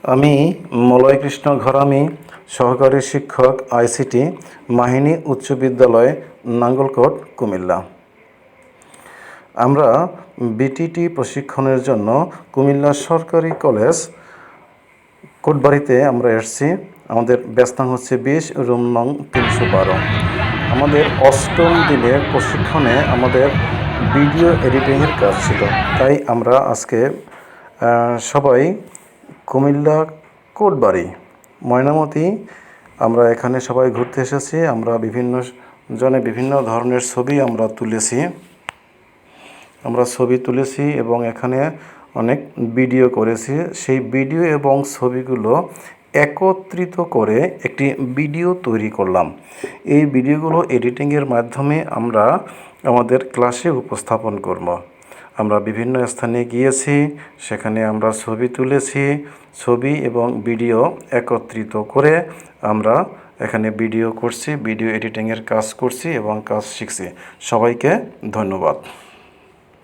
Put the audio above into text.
আমি মলয়কৃষ্ণ ঘরামি, সহকারী শিক্ষক আইসিটি, মাহিনী উচ্চ বিদ্যালয়, নাঙ্গলকোট, কুমিল্লা। আমরা বিটিটি প্রশিক্ষণের জন্য কুমিল্লা সরকারি কলেজ কোটবাড়িতে আমরা এসেছি। আমাদের ব্যস্তাং হচ্ছে 20, রুম নং 312। আমাদের 8ম দিনের প্রশিক্ষণে আমাদের ভিডিও এডিটিংয়ের কাজ ছিল, তাই আমরা আজকে সবাই কুমিল্লা কোটবাড়ি ময়নামতি আমরা এখানে সবাই ঘুরতে এসেছি। আমরা বিভিন্ন ধরনের ছবি আমরা তুলেছি এবং এখানে অনেক ভিডিও করেছি। সেই ভিডিও এবং ছবিগুলো একত্রিত করে একটি ভিডিও তৈরি করলাম। এই ভিডিওগুলো এডিটিংয়ের মাধ্যমে আমরা আমাদের ক্লাসে উপস্থাপন করব। আমরা বিভিন্ন স্থানে গিয়েছি, সেখানে আমরা ছবি তুলেছি। ছবি এবং ভিডিও একত্রিত করে আমরা এখানে ভিডিও করছি, ভিডিও এডিটিংয়ের কাজ করছি এবং কাজ শিখছি। সবাইকে ধন্যবাদ।